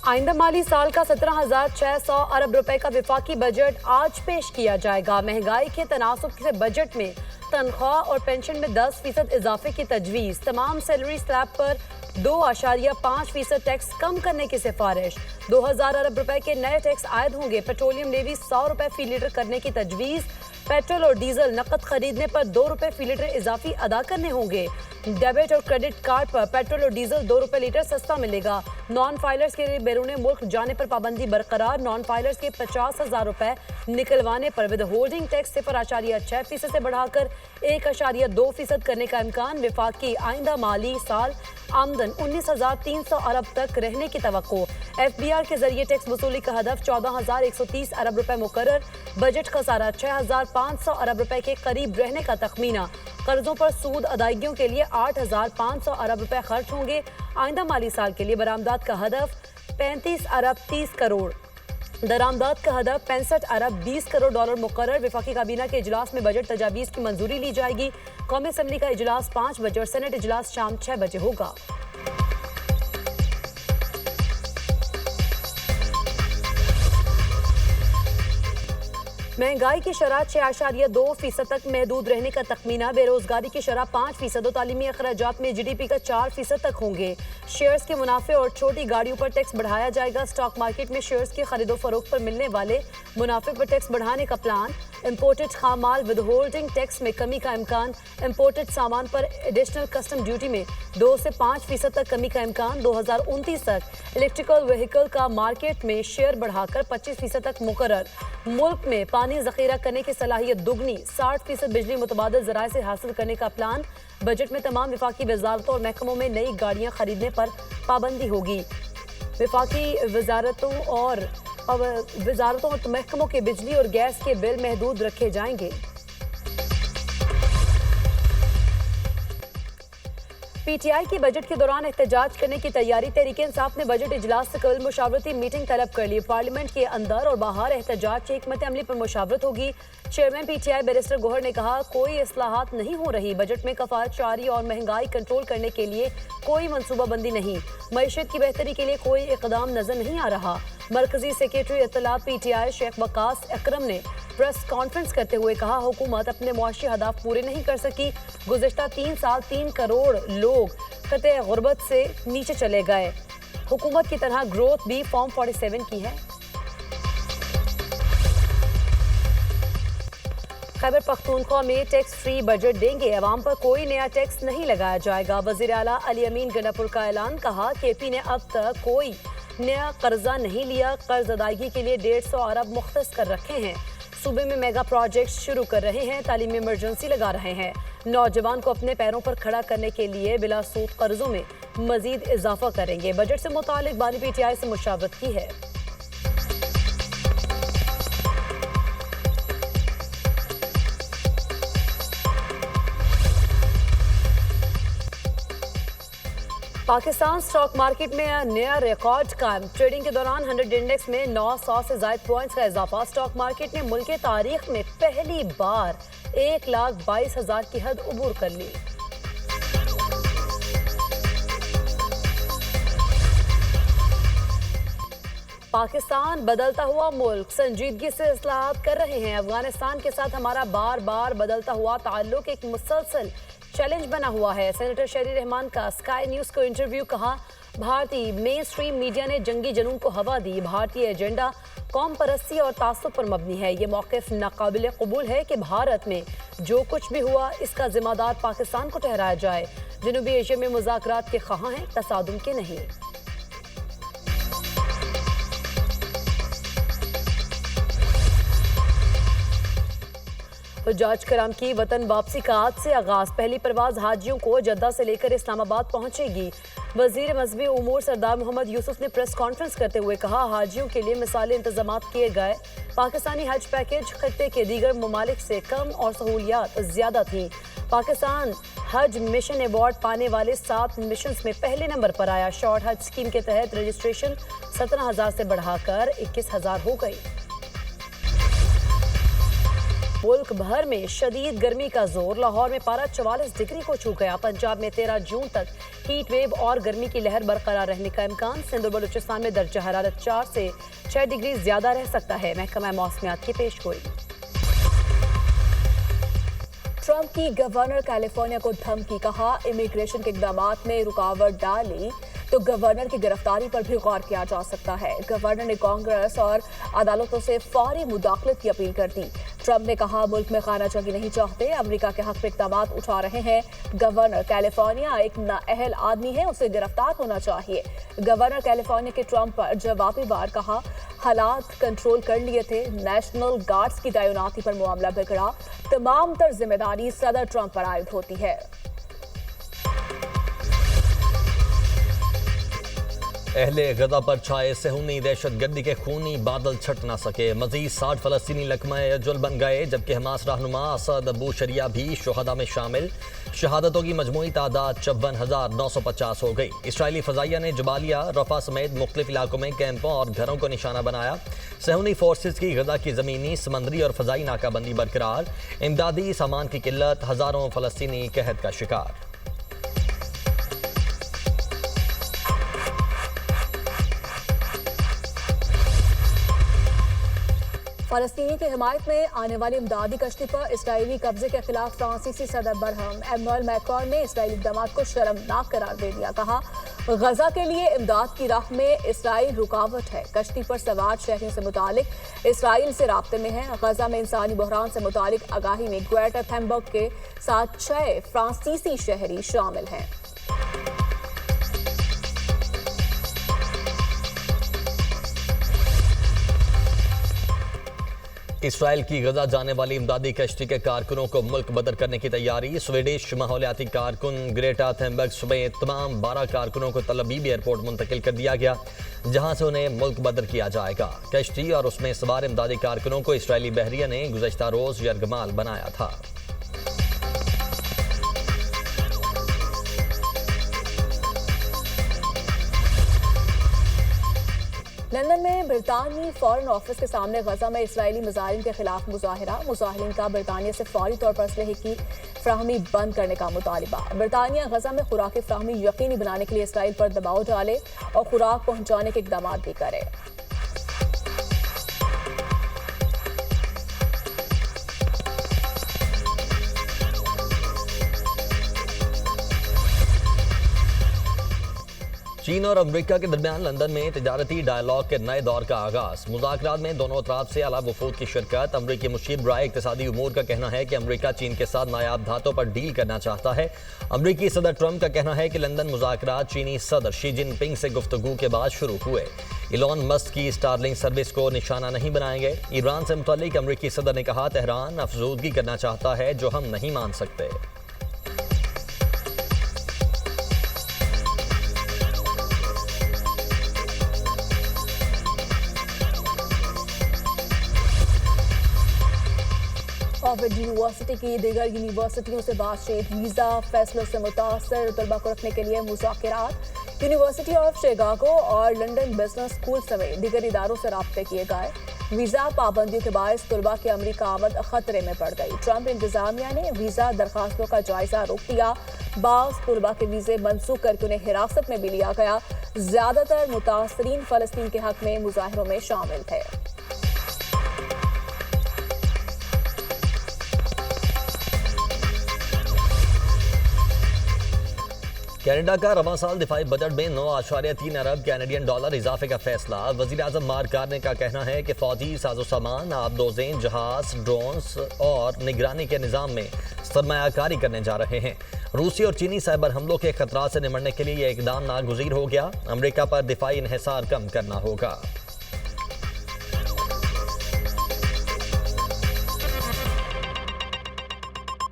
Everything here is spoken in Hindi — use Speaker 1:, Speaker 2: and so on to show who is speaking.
Speaker 1: आइंदा माली साल का 17,600 अरब रुपए का विफाकी बजट आज पेश किया जाएगा। महंगाई के तनासुब से बजट में तनख्वाह और पेंशन में 10% इजाफे की तजवीज़। तमाम सैलरी स्लैब पर 2.5% टैक्स कम करने की सिफारिश। 2,000 अरब रुपए के नए टैक्स आयद होंगे। पेट्रोलियम लेवी 100 रुपए फी लीटर करने की तजवीज़। पेट्रोल और डीजल नकद खरीदने पर 2 रुपए फी लीटर इजाफी अदा करने होंगे। डेबिट और क्रेडिट कार्ड पर पेट्रोल और डीजल 2 रुपए लीटर सस्ता मिलेगा। नॉन फाइलर्स के बैरून मुल्क जाने पर पाबंदी बरकरार। नॉन फाइलर्स के 50,000 रुपए निकलवाने पर विद होल्डिंग टैक्स 0.6% से बढ़ाकर 1.2% करने का इम्कान। विफाकी आइंदा माली साल आमदन 19,300 अरब तक रहने की तवक्को। FBR के जरिए टैक्स वसूली का हदफ 14,130 अरब रुपए मुकर्रर। बजट खसारा 6,500 अरब रुपए के करीब रहने का तखमीना। कर्जों पर सूद अदायगियों के लिए 8,500 अरब रुपए खर्च होंगे। आइंदा माली साल के लिए बरामदात का हदफ 35 अरब 30 करोड़, दरामदात का हदफ 65 अरब 20 करोड़ डॉलर मुकर्रर। विफाकी काबीना के इजलास में बजट तजावीज़ की मंजूरी ली जाएगी। कौमी असम्बली का इजलास 5 बजे और सेनेट इजलास शाम 6 बजे होगा। महंगाई की शरह 6.2% तक महदूद रहने का तखमीना। बेरोजगारी की शरह 5% और तालीमी अखराजात में GDP का 4% तक होंगे। शेयर्स के मुनाफे और छोटी गाड़ियों पर टैक्स बढ़ाया जाएगा। स्टॉक मार्केट में शेयर्स की खरीदो फरोख्त पर मिलने वाले मुनाफे पर टैक्स बढ़ाने का प्लान। इम्पोर्टेड खाम माल विद होल्डिंग टैक्स में कमी का इम्कान। इम्पोर्टेड सामान पर एडिशनल कस्टम ड्यूटी में 2 से 5% तक कमी का इम्कान। 2029 तक इलेक्ट्रिकल व्हीकल का मार्केट में शेयर बढ़ाकर 25% तक मुकर्रर। मुल्क में पानी जखीरा करने की सलाहियत दुगनी। 60% बिजली मुतबादिल ज़राए से हासिल करने का प्लान। बजट में तमाम विफाकी वजारतों और महकमों में नई गाड़ियां खरीदने पर पाबंदी होगी। विफाकी वजारतों और महकमों के बिजली और गैस के बिल महदूद रखे जाएंगे। PTI की बजट के दौरान एहतजाज करने की तैयारी। तहरीक इंसाफ ने बजट इजलास से कबल मुशावरती मीटिंग तलब कर ली। पार्लियामेंट के अंदर और बाहर एहतजाज की हिकमत अमली पर मुशावरत होगी। चेयरमैन PTI बैरिस्टर गोहर ने कहा, कोई इस्लाहात नहीं हो रही। बजट में कफायत जारी और महंगाई कंट्रोल करने के लिए कोई मनसूबाबंदी नहीं। मईशत की बेहतरी के लिए कोई इकदाम नजर नहीं आ रहा। मरकजी सेक्रेटरी इत्तलात PTI शेख वकास अकरम ने प्रेस कॉन्फ्रेंस करते हुए कहा, हुकूमत अपने मुआशी हदाफ पूरे नहीं कर सकी। गुज़िश्ता 3 साल 3 करोड़ लोग खतरे गुर्बत से नीचे चले गए। हुकूमत की तरह ग्रोथ भी फॉर्म 47 की है। खैबर पख्तूनख्वा में टैक्स फ्री बजट देंगे। अवाम पर कोई नया टैक्स नहीं लगाया जाएगा। वज़ीर आला अली अमीन गंडापुर का ऐलान। कहा, KP ने अब तक कोई नया कर्जा नहीं लिया। कर्ज अदायगी के लिए 150 अरब मुख्तस कर रखे हैं। सूबे में मेगा प्रोजेक्ट शुरू कर रहे हैं। तालीमी इमरजेंसी लगा रहे हैं। नौजवान को अपने पैरों पर खड़ा करने के लिए बिला सूद कर्जों में मजीद इजाफा करेंगे। बजट से मुतालिक बानी PTI से मुशावरत की है। पाकिस्तान स्टॉक मार्केट में नया रिकॉर्ड कायम। ट्रेडिंग के दौरान 100 इंडेक्स में 900 से ज्यादा पॉइंट्स का इजाफा। स्टॉक मार्केट ने मुल्क की तारीख में पहली बार 1,22,000 की हद उबूर कर ली। पाकिस्तान बदलता हुआ मुल्क, संजीदगी से इस्लाहात कर रहे हैं। अफगानिस्तान के साथ हमारा बार बार बदलता हुआ ताल्लुक एक मुसलसल चैलेंज बना हुआ है। सेनेटर शहरी रहमान का स्काई न्यूज़ को इंटरव्यू। कहा, भारतीय मेन स्ट्रीम मीडिया ने जंगी जुनून को हवा दी। भारतीय एजेंडा कौम परस्ती और तासुब पर मबनी है। ये मौक़िफ़ नाकाबिल कबूल है कि भारत में जो कुछ भी हुआ इसका जिम्मेदार पाकिस्तान को ठहराया जाए। जनूबी एशिया में मुज़ाकरात के ख़्वाह हैं, तसादुम के नहीं। हुज्जाज कराम की वतन वापसी का आज से आगाज। पहली परवाज हाजियों को जद्दा से लेकर इस्लामाबाद पहुंचेगी। वजीर मजहबी उमूर सरदार मोहम्मद यूसुफ ने प्रेस कॉन्फ्रेंस करते हुए कहा, हाजियों के लिए मिसाली इंतजाम किए गए। पाकिस्तानी हज पैकेज खत्ते के दीगर ममालिक से कम और सहूलियात ज्यादा थी। पाकिस्तान हज मिशन अवार्ड पाने वाले 7 मिशन में पहले नंबर पर आया। शॉर्ट हज स्कीम के तहत रजिस्ट्रेशन 17,000 से बढ़ाकर 21,000 हो गई। मुल्क भर में शदीद गर्मी का जोर। लाहौर में पारा 44 डिग्री को छू गया। पंजाब में 13 जून तक हीट वेव और गर्मी की लहर बरकरार रहने का इम्कान। सिंध और बलूचिस्तान में दर्जा हरारत 4 से 6 डिग्री ज्यादा रह सकता है, महकमा मौसमियात की पेशगोई।
Speaker 2: ट्रंप की गवर्नर कैलिफोर्निया को धमकी, कहा इमिग्रेशन के इकदामात में रुकावट डाली तो गवर्नर की गिरफ्तारी पर भी गौर किया जा सकता है। गवर्नर ने कांग्रेस और अदालतों से फौरी मुदाखलत की अपील कर दी। ट्रंप ने कहा मुल्क में खानाजंगी नहीं चाहते, अमेरिका के हक में इकदामात उठा रहे हैं। गवर्नर कैलिफोर्निया एक नाअहल आदमी है, उसे गिरफ्तार होना चाहिए। गवर्नर कैलिफोर्निया के ट्रंप पर जवाबी वार, कहा हालात कंट्रोल कर लिए थे, नेशनल गार्ड्स की तैनाती पर मामला बिगड़ा, तमाम तर जिम्मेदारी सदर ट्रंप पर आयद होती है।
Speaker 3: अहले गजा पर छाए सेहूनी दहशतगर्दी के खूनी बादल छट ना सके। मजीद 60 फलस्तीनी लकमाए अजुल बन गए, जबकि हमास रहनुमा असद अबू शरिया भी शुहदा में शामिल। शहादतों की मजमूई तादाद 54,950 हो गई। इसराइली फजाइया ने जबालिया, रफा समेत मुख्तलिफ इलाकों में कैंपों और घरों को निशाना बनाया। सेहूनी फोर्सेज की गजा की ज़मीनी, समंदरी और फजाई नाकाबंदी बरकरार। इमदादी सामान की किल्लत, हज़ारों फलस्तीनी कहत का शिकार।
Speaker 2: फलस्तीनी की हिमायत में आने वाली इमदादी कश्ती पर इसराइली कब्जे के खिलाफ फ्रांसीसी सदर बरहम। एमनुअल मैक्रोन ने इसराइली इक़दामात को शर्मनाक करार दे दिया। कहा गजा के लिए इमदाद की राह में इसराइल रुकावट है। कश्ती पर सवार शहरियों से मुतालिक इसराइल से राब्ते में है। गजा में इंसानी बहरान से मुतालिक आगाही में ग्रेटर थैनबर्ग के साथ 6 फ्रांसीसी शहरी शामिल हैं।
Speaker 3: इसराइल की गजा जाने वाली इमदादी कश्ती के कारकुनों को मुल्क बदर करने की तैयारी। स्वीडिश माहौलियाती कारकुन ग्रेटा थेनबर्ग समेत तमाम 12 कारकुनों को तल अबीब एयरपोर्ट मुंतकिल कर दिया गया, जहां से उन्हें मुल्क बदर किया जाएगा। कश्ती और उसमें सवार इमदादी कारकुनों को इसराइली बहरिया ने गुज़श्ता रोज यरगमाल बनाया था।
Speaker 2: लंदन में बरतानी फॉरेन ऑफिस के सामने गजा में इसराइली मुजाहिरीन के खिलाफ मुजाहिरा। मुजाहिरीन का बरतानिया से फौरी तौर पर असलहे की फ्राहमी बंद करने का मुतालिबा। बरतानिया गजा में खुराक फ्राहमी यकीनी बनाने के लिए इसराइल पर दबाव डाले और खुराक पहुंचाने के इकदाम भी करे।
Speaker 3: चीन और अमेरिका के दरमियान लंदन में तिजारती डायलॉग के नए दौर का आगाज। मुज़ाकरात में दोनों अतराफ से आला वफूद की शिरकत। अमरीकी मुशीर बराए इक़्तिसादी उमूर का कहना है कि अमेरिका चीन के साथ नायाब धातों पर डील करना चाहता है। अमरीकी सदर ट्रंप का कहना है कि लंदन मुज़ाकरात चीनी सदर शी जिनपिंग से गुफ्तगू के बाद शुरू हुए। इलॉन मस्क की स्टारलिंक सर्विस को निशाना नहीं बनाएंगे। ईरान से मुतल्लिक अमरीकी सदर ने कहा तेहरान अफजूदगी करना चाहता है जो हम नहीं मान सकते।
Speaker 2: ऑक्सफोर्ड यूनिवर्सिटी की दीगर यूनिवर्सिटियों से बातचीत। वीज़ा फैसलों से मुतासर तलबा को रखने के लिए मुज़ाकरात। यूनिवर्सिटी ऑफ शिकागो और लंदन बिजनेस स्कूल समेत दीगर इदारों से राब्ते किए गए। वीज़ा पाबंदियों के बायस तलबा की अमरीका आमद खतरे में पड़ गई। ट्रंप इंतजामिया ने वीज़ा दरखास्तों का जायजा रोक दिया। बाज़ तलबा के वीज़े मनसूख करके उन्हें हिरासत में भी लिया गया। ज़्यादातर मुतासरीन फ़लस्तीन के हक में मुजाहिरों में शामिल थे।
Speaker 3: कनाडा का रवां साल दिफाई बजट में 9.3 अरब कैनेडियन डॉलर इजाफे का फैसला। वज़ीर आज़म मार्क कार्ने का कहना है कि फौजी साजो सामान, आबदोज़ें, जहाज, ड्रोन्स और निगरानी के निज़ाम में सरमायाकारी करने जा रहे हैं। रूसी और चीनी साइबर हमलों के खतरात से निमटने के लिए यह इकदाम नागुज़ीर हो गया। अमरीका पर दिफाई इन्हिसार कम करना होगा।